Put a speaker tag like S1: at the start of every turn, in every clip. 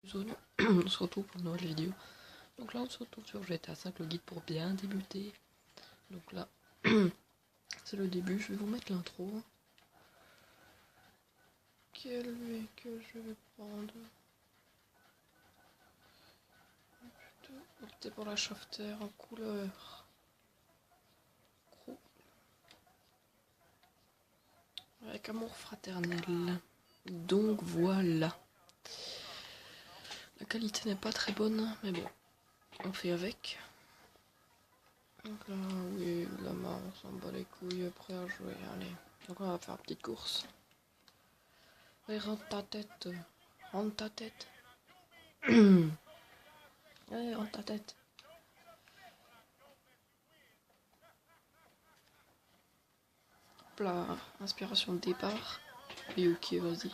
S1: zone, on se retrouve pour une nouvelle vidéo. Donc là on se retrouve sur GTA 5, le guide pour bien débuter. Donc là c'est le début, je vais vous mettre l'intro. Quel véhicule je vais prendre? Plutôt opter pour la Shafter en couleur avec amour fraternel. Donc voilà. La qualité n'est pas très bonne, mais bon, on fait avec. Donc là, oui, la marre, on s'en bat les couilles, prêt à jouer, allez. Donc on va faire une petite course. Allez, rentre ta tête. Rentre ta tête. Allez, rentre ta tête. Hop là, inspiration de départ. Et ok, vas-y.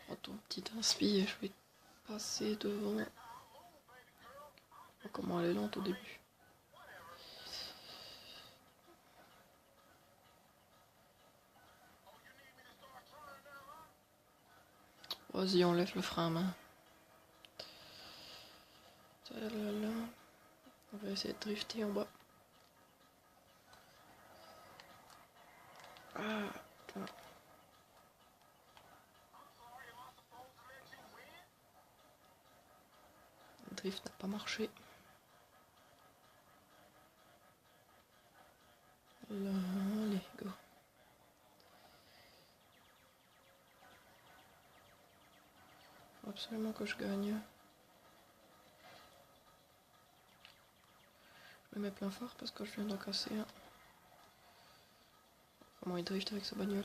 S1: Prends ton petit inspi et je vais passer devant. Oh, comment elle est lente au début. Vas-y, on lève le frein à main. On va essayer de drifter en bas. Ah, putain. Le drift n'a pas marché. Là, allez, go. Faut absolument que je gagne. Je me mets plein fort parce que je viens d'en casser un. Comment il drift avec sa bagnole?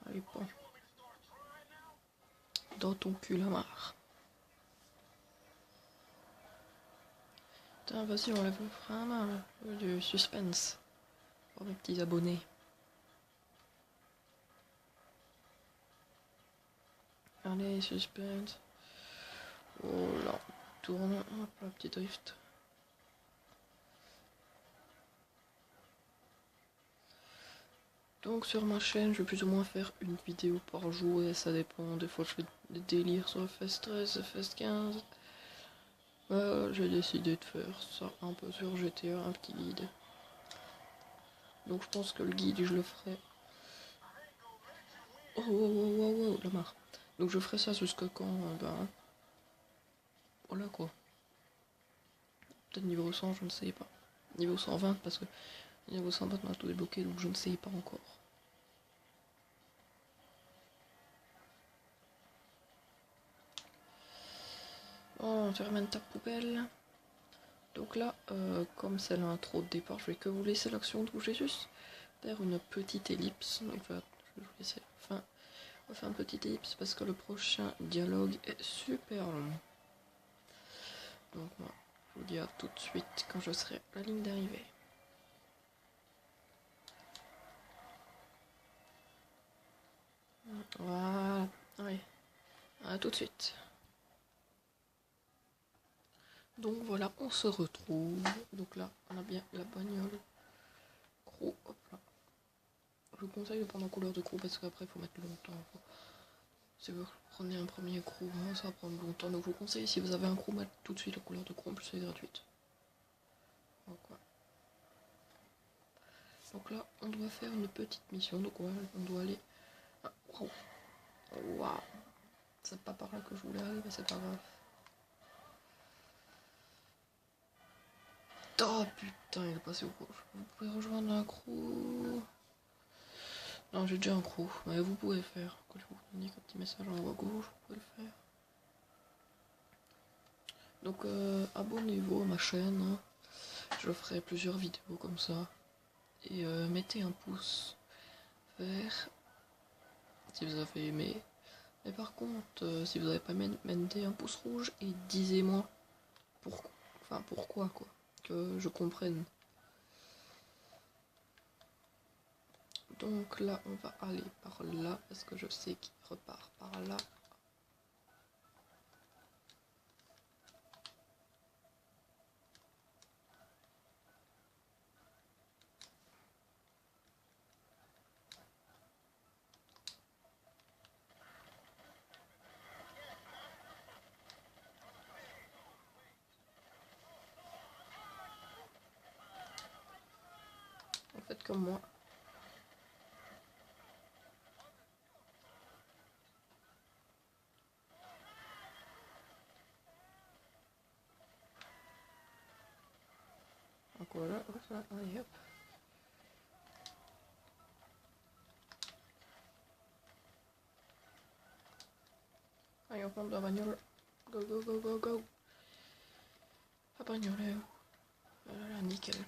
S1: Allez, pas. Dans ton cul, la marre. Putain, vas-y, on lève le frein à main. Du suspense. Pour mes petits abonnés. Allez, suspense. Oh là, tourne. Hop là, petit drift. Donc sur ma chaîne, je vais plus ou moins faire une vidéo par jour et ça dépend. Des fois, je fais des délires sur FS13, FS15. J'ai décidé de faire ça un peu sur GTA, un petit guide. Donc je pense que le guide, je le ferai. Oh, oh, oh, oh, la marre. Donc je ferai ça jusqu'à quand ben. Voilà quoi. Peut-être niveau 100, je ne sais pas. Niveau 120, parce que niveau 120, on a tout débloqué, donc je ne sais pas encore. Oh, tu ramènes ta poubelle. Donc là, comme c'est l'intro de départ, je vais que vous laisser l'action de bouger juste faire une petite ellipse. Donc je vais vous laisser la fin. On va faire une petite ellipse parce que le prochain dialogue est super long. Donc moi, je vous dis à tout de suite quand je serai à la ligne d'arrivée. Voilà, allez, à tout de suite. Donc voilà, on se retrouve. Donc là, on a bien la bagnole. Crew, hop là. Je vous conseille de prendre en couleur de crew parce qu'après il faut mettre longtemps. Si vous prenez un premier crew, ça va prendre longtemps. Donc je vous conseille, si vous avez un crew, mettre tout de suite la couleur de crew, en plus c'est gratuite. Donc là, on doit faire une petite mission. Donc ouais, on doit aller. Ah, waouh! Waouh! C'est pas par là que je voulais aller, mais c'est pas grave. Oh putain, il est passé au gauche. Vous pouvez rejoindre un crew. Non, j'ai déjà un crew, mais vous pouvez le faire. Quand je vous indique un petit message en haut à gauche, vous pouvez le faire. Donc abonnez-vous à ma chaîne. Hein. Je ferai plusieurs vidéos comme ça. Et mettez un pouce vert si vous avez aimé. Mais par contre, si vous n'avez pas aimé, mettez un pouce rouge et disez-moi pourquoi quoi. Que je comprenne. Donc là, on va aller par là, parce que je sais qu'il repart par là. Faites comme moi. Donc voilà, allez hop. Allez, on monte dans la bagnole. Go, go, go, go, go. La bagnole est où? Voilà, nickel.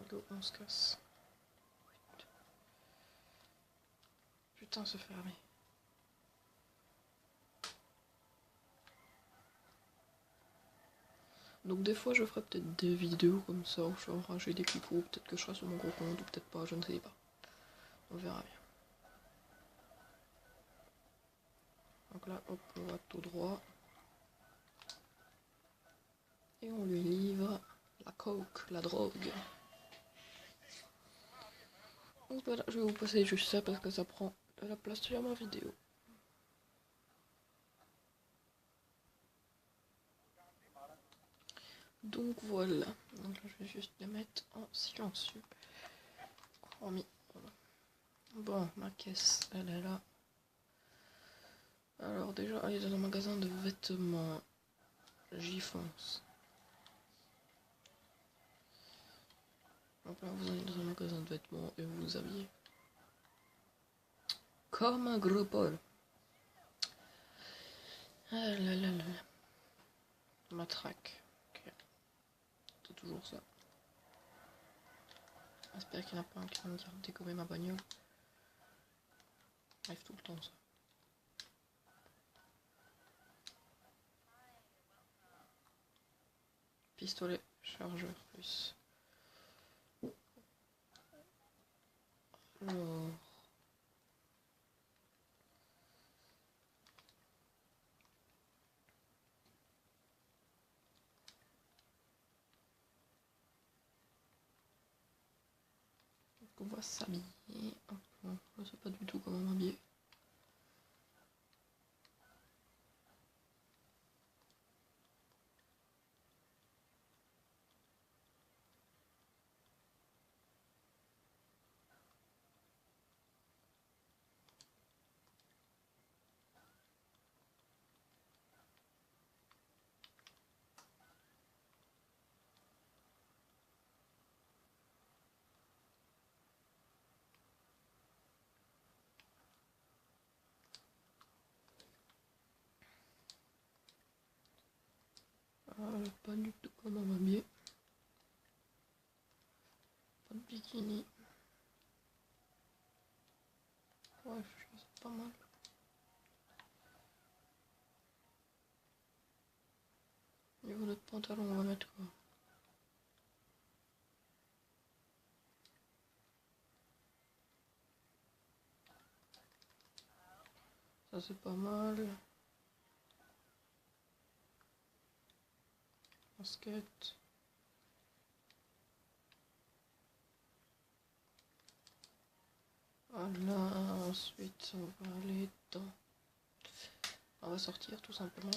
S1: Go, on se casse. Putain, c'est fermé. Donc des fois je ferai peut-être des vidéos comme ça où je vais ranger des clics, peut-être que je serai sur mon gros compte ou peut-être pas, je ne sais pas. On verra bien. Donc là, hop, on va tout droit. Et on lui livre la coke, la drogue. Donc voilà, je vais vous passer juste ça parce que ça prend de la place sur ma vidéo. Donc voilà, donc là, je vais juste les mettre en silencieux. Remis. Bon, ma caisse, elle est là. Alors déjà, aller dans un magasin de vêtements, j'y fonce. Donc là, vous allez dans un magasin de vêtements et vous vous habillez comme un gros Paul. Ah là là là. Matraque. Ok. C'est toujours ça. J'espère qu'il n'y en a pas un qui va me dire de dégommer ma bagnole. Arrive tout le temps ça. Pistolet, chargeur plus. Alors. Donc on va s'habiller. Je sais pas du tout comment m'habiller. Pas du tout comment m'habiller. Pas de bikini. Ouais, c'est pas mal. Niveau notre pantalon, on va mettre quoi? Ça c'est pas mal. Basket. Voilà, ensuite on va aller dans... On va sortir tout simplement.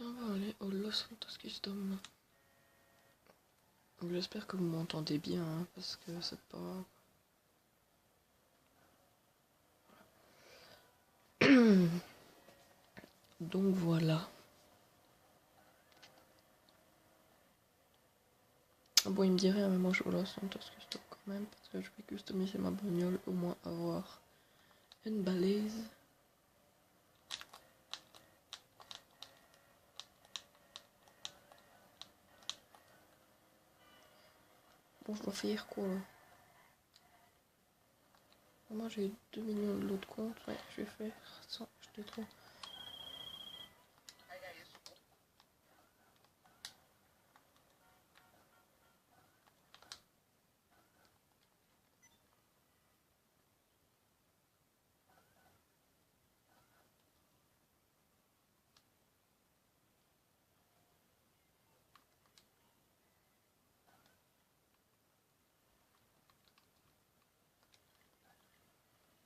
S1: Et on va aller au Los Santos Custom. J'espère que vous m'entendez bien, hein, parce que c'est pas... Donc voilà. Bon, il me dirait, mais moi je vais au Los Santos Custom quand même, parce que je vais customiser ma bagnole, au moins avoir une balise. Bon, je dois faire quoi là? Moi j'ai 2 millions de l'autre compte, ouais, je vais faire ça, je te trouve.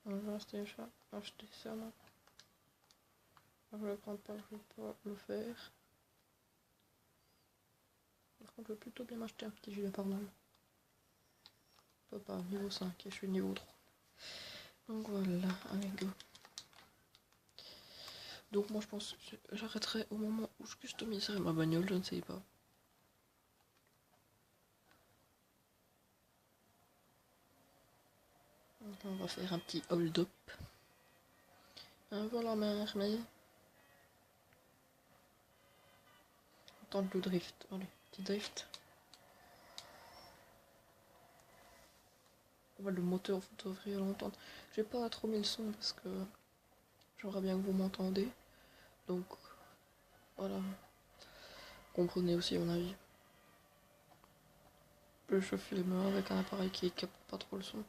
S1: On va acheter ça là. Je le prends pas, je vais pas le faire. Par contre, je vais plutôt bien m'acheter un petit gilet pare-balles. Pas niveau 5 et je suis niveau 3. Donc voilà, allez go. Donc moi je pense que j'arrêterai au moment où je customiserai ma bagnole, je ne sais pas. Donc on va faire un petit hold-up. Voilà ma mais on tente le drift. Allez, petit drift. On va le moteur, vous devriez l'entendre. J'ai pas trop mis le son parce que j'aimerais bien que vous m'entendez. Donc voilà. Comprenez aussi mon avis. Je filme avec un appareil qui capte pas trop le son.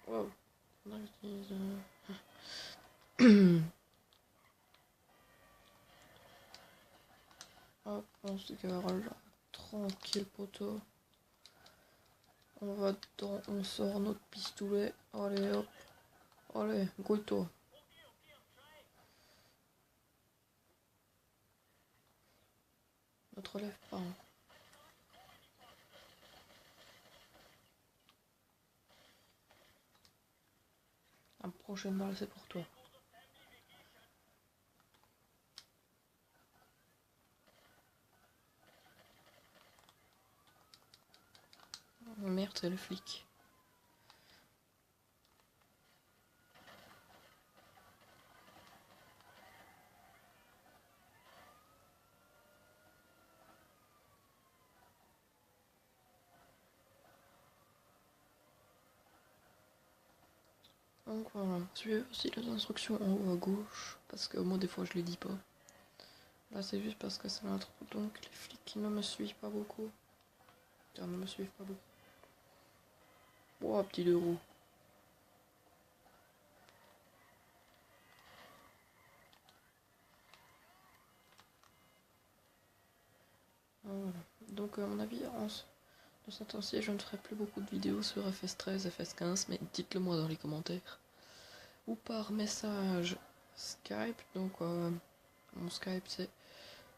S1: Wow. Hop, on se garage tranquille poteau. On va dedans, on sort notre pistolet. Allez hop. Allez, go-toi. Ne te relève pas. Hein. La prochaine balle, c'est pour toi. Oh, merde, c'est le flic. Donc voilà, suivez aussi les instructions en haut à gauche, parce que moi des fois je les dis pas. Là c'est juste parce que c'est l'intro, donc les flics qui ne me suivent pas beaucoup. Tiens, ne me suivent pas beaucoup. Oh, petit deux roues. Voilà. Donc à mon avis, de ce temps-ci, je ne ferai plus beaucoup de vidéos sur FS13, FS15, mais dites-le moi dans les commentaires. Ou par message Skype, donc mon Skype c'est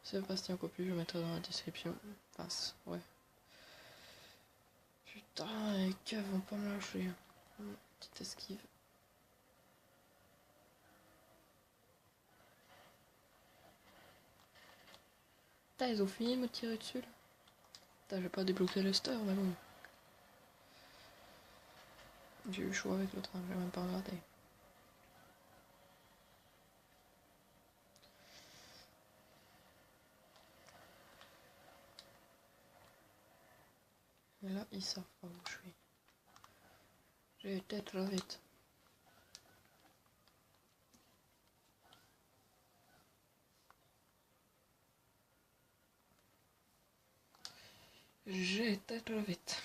S1: Sébastien Copu, je mettrai dans la description. Passe, ouais. Putain, les keufs vont pas me lâcher. Petite esquive. Putain, ils ont fini de me tirer dessus là. Putain, j'ai pas débloqué le star, mais bon. J'ai eu chaud avec le train, j'ai même pas regardé. Mais là, ils savent pas où je suis. J'ai été trop vite. J'ai été trop vite.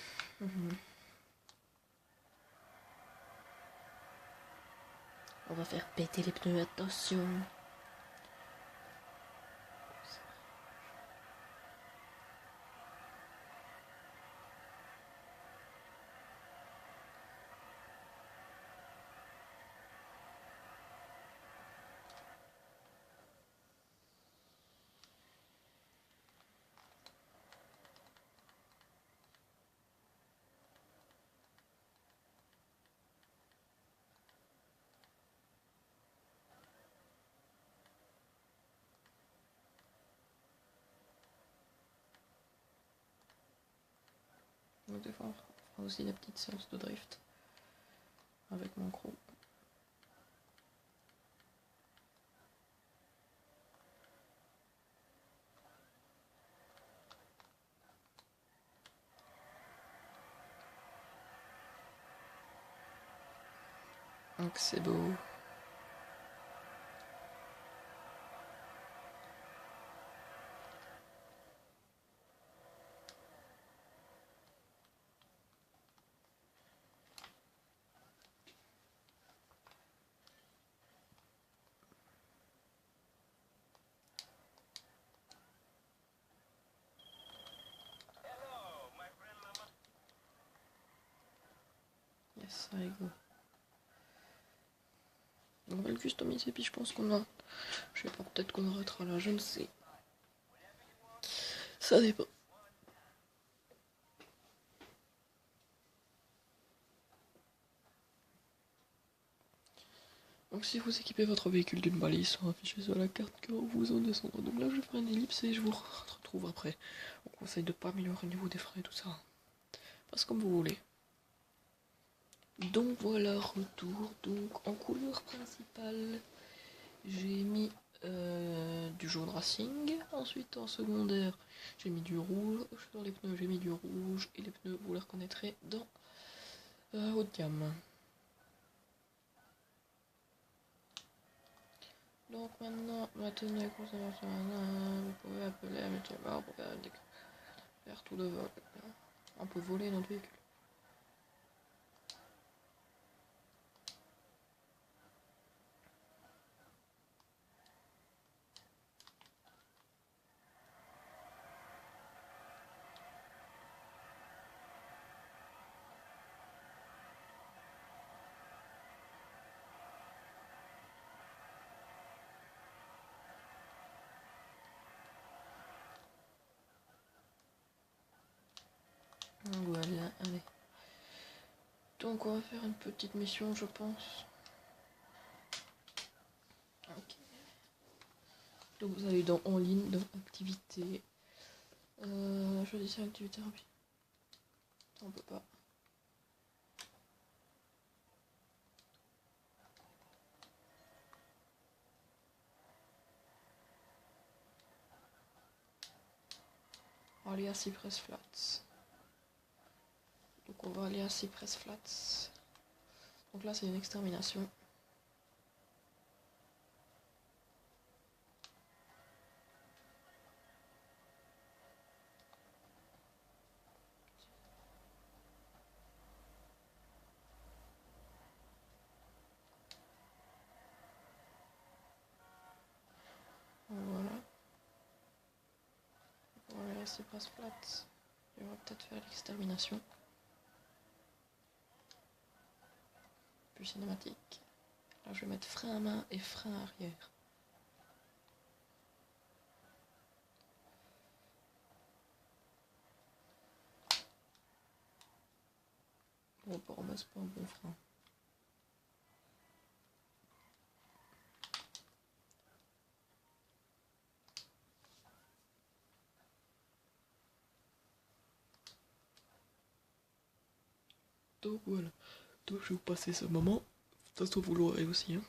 S1: On va faire péter les pneus, attention. Donc des fois, on fera aussi des petites séances de drift avec mon crew. Donc c'est beau. Yes, allez go. On va le customiser, puis je pense qu'on a... Je sais pas, peut-être qu'on arrêtera là, je ne sais. Ça dépend. Donc si vous équipez votre véhicule d'une balise, sera affiché sur la carte que vous en descendrez. Donc là je vais faire une ellipse et je vous retrouve après. On conseille de pas améliorer au niveau des freins et tout ça. Passe comme vous voulez. Donc voilà, retour. Donc en couleur principale, j'ai mis du jaune racing. Ensuite en secondaire, j'ai mis du rouge. Sur les pneus, j'ai mis du rouge. Et les pneus, vous les reconnaîtrez dans haut de gamme. Donc maintenant, maintenez conservation, vous pouvez appeler à métier mort pour faire tout de vol. On peut voler notre véhicule. Voilà, allez. Donc on va faire une petite mission, je pense. Ok. Donc vous allez dans en ligne, dans activité. Choisissez activité rapide. On peut pas. On va aller à Cypress Flats. Donc on va aller à Cypress Flats. Donc là c'est une extermination. Voilà. On va aller à Cypress Flats. Et on va peut-être faire l'extermination. Puis cinématique. Là je vais mettre frein à main et frein arrière. Bon, pour moi c'est pas un bon frein. Donc voilà. Donc je vais vous passer ce moment. De toute façon vous l'aurez aussi. Hein.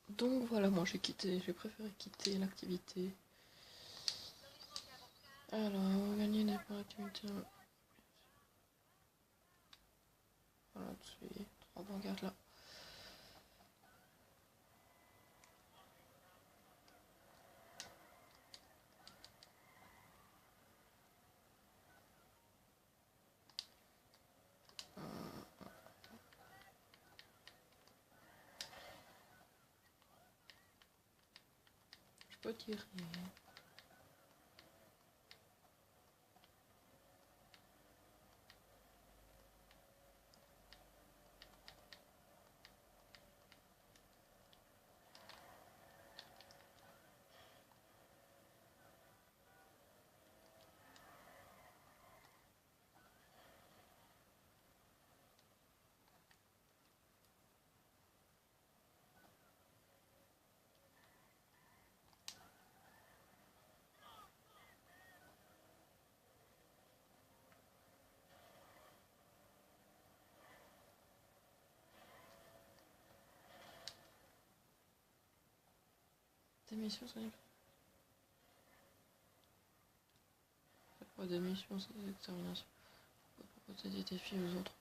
S1: Donc voilà, moi j'ai préféré quitter l'activité. Alors, gagner des points d'activité. Voilà, tout de suite. 3 bancards là. Je peux tirer. Des missions, ça pas des missions, c'est des exterminations. On peut proposer des défis aux autres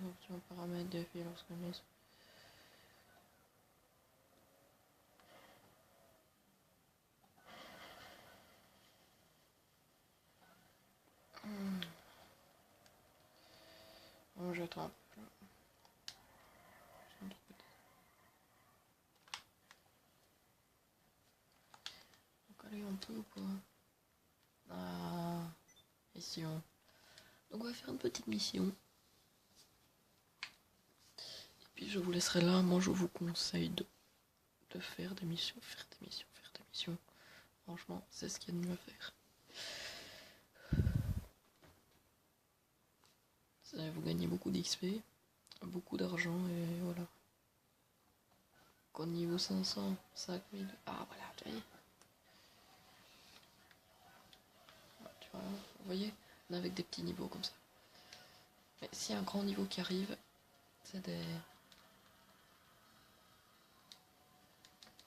S1: options, paramètres, défis lorsqu'on mise. Bon, j'attends un peu. Donc allez, on peut ou pas? Ah, mission. Donc on va faire une petite mission. Puis je vous laisserai là. Moi, je vous conseille de faire des missions, faire des missions, faire des missions. Franchement, c'est ce qu'il y a de mieux à faire. Vous gagnez beaucoup d'XP, beaucoup d'argent et voilà. Qu'au niveau 500, 5000. Ah voilà, tu vois. Tu vois, vous voyez, on est avec des petits niveaux comme ça. Mais s'il y a un grand niveau qui arrive, c'est des.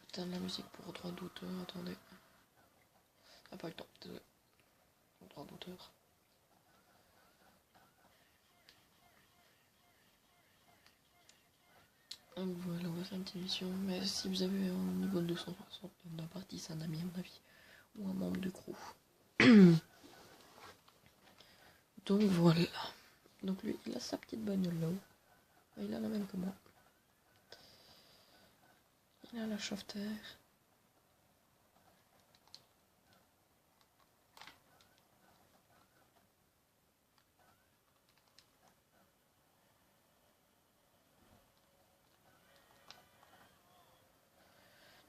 S1: Putain de la musique pour droit d'auteur, attendez. Ah, pas le temps, désolé. Pour droit d'auteur. Donc voilà, on va faire une petite mission. Mais si vous avez un niveau de 260 de la partie, c'est un ami à mon avis. Ou un membre du crew. Donc voilà. Donc lui, il a sa petite bagnole là-haut. Il a la même que moi. Il a la chauffe-terre.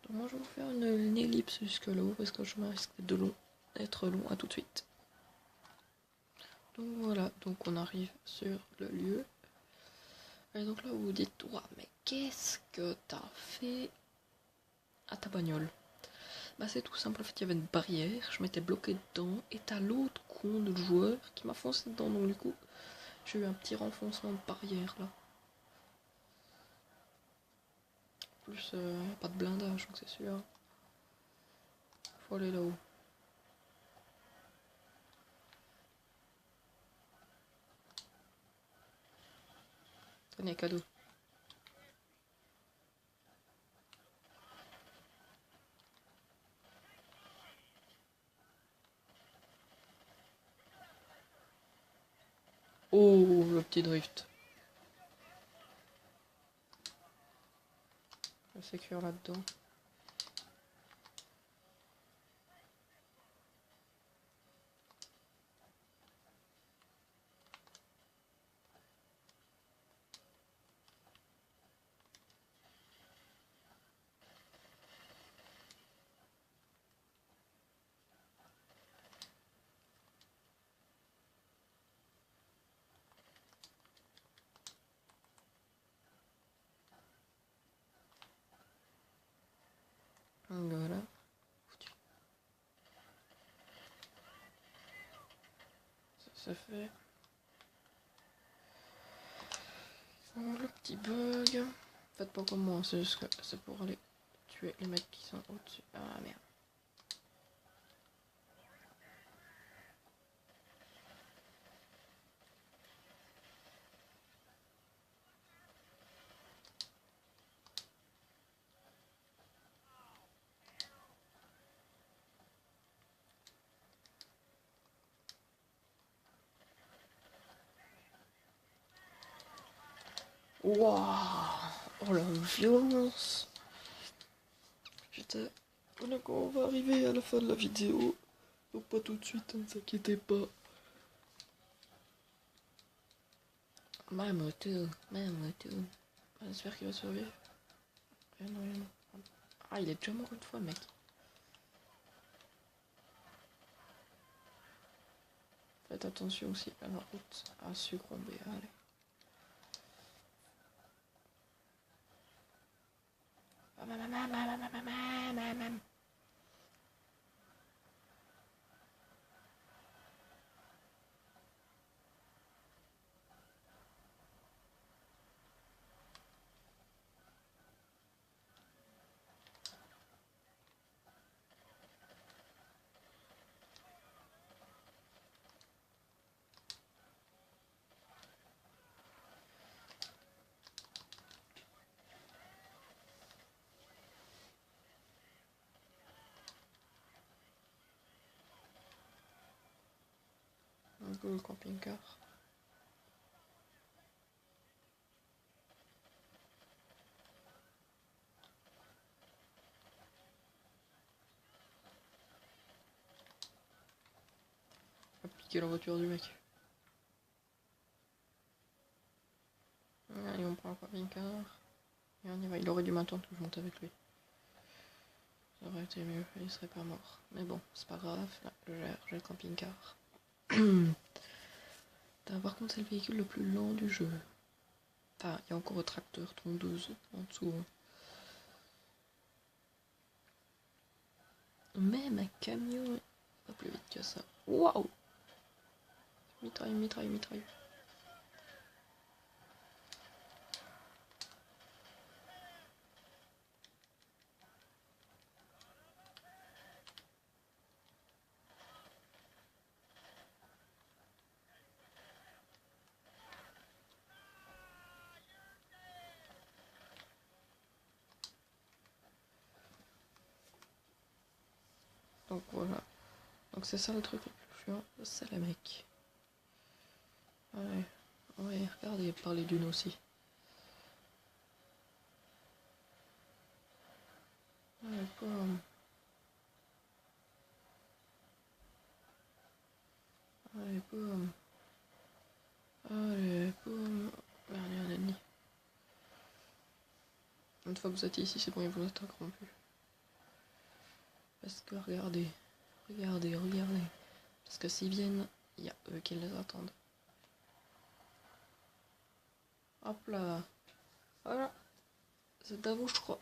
S1: Donc moi je vais vous faire une ellipse jusque là-haut parce que je me risque d'être long. À tout de suite. Donc voilà, donc on arrive sur le lieu. Et donc là vous vous dites, ouah, mais qu'est-ce que t'as fait à ta bagnole? Bah c'est tout simple, en fait il y avait une barrière, je m'étais bloqué dedans, et t'as l'autre con de joueur qui m'a foncé dedans, donc du coup j'ai eu un petit renfoncement de barrière là. Plus pas de blindage, donc c'est sûr. Faut aller là-haut. Tenez, cadeau. Oh, le petit drift. Je sécure là-dedans. Voilà. Ça fait. Oh, le petit bug. Faites pas comme moi, c'est juste que c'est pour aller tuer les mecs qui sont au-dessus. Ah merde. Waouh. Oh la violence. Putain. Donc on va arriver à la fin de la vidéo. Donc pas tout de suite, ne s'inquiétez pas. Ma moto. J'espère qu'il va survivre. Non. Ah, il est déjà mort une fois, mec. Faites attention aussi à la route à succomber. Allez. Un peu le camping-car. On va piquer la voiture du mec. Allez, on prend le camping-car. Et on y va. Il aurait dû m'attendre que je monte avec lui. Ça aurait été mieux, il serait pas mort. Mais bon, c'est pas grave, là, je gère, j'ai le camping-car. Par contre, c'est le véhicule le plus lent du jeu. Enfin, il y a encore un tracteur tondeuse en dessous. Même un camion, pas plus vite que ça. Waouh! Mitraille. Donc voilà. Donc c'est ça le truc le plus chiant, c'est les mecs. Ouais, regardez, parler d'une aussi. Allez, boum. Allez, boum. Allez, un ennemi. Une fois que vous êtes ici, c'est bon, ils vous attaqueront plus. Parce que regardez. Parce que s'ils viennent, il y a eux qui les attendent. Hop là. Voilà. C'est à vous, je crois.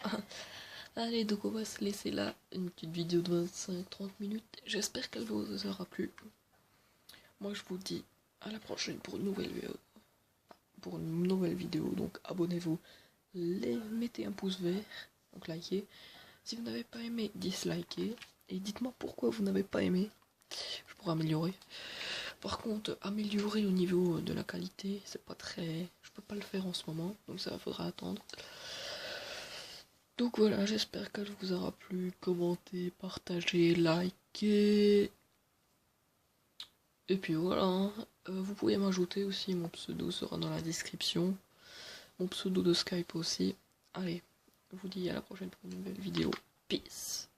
S1: Allez, donc on va se laisser là. Une petite vidéo de 25-30 minutes. J'espère qu'elle vous aura plu. Moi, je vous dis à la prochaine pour une nouvelle vidéo. Donc, abonnez-vous. Mettez un pouce vert. Donc, likez. Si vous n'avez pas aimé, dislikez. Et dites-moi pourquoi vous n'avez pas aimé. Je pourrais améliorer. Par contre, améliorer au niveau de la qualité, c'est pas très... Je peux pas le faire en ce moment. Donc, ça faudra attendre. Donc voilà, j'espère qu'elle vous aura plu. Commentez, partagez, likez. Et puis voilà, hein. Vous pouvez m'ajouter aussi, mon pseudo sera dans la description. Mon pseudo de Skype aussi. Allez, je vous dis à la prochaine pour une nouvelle vidéo. Peace.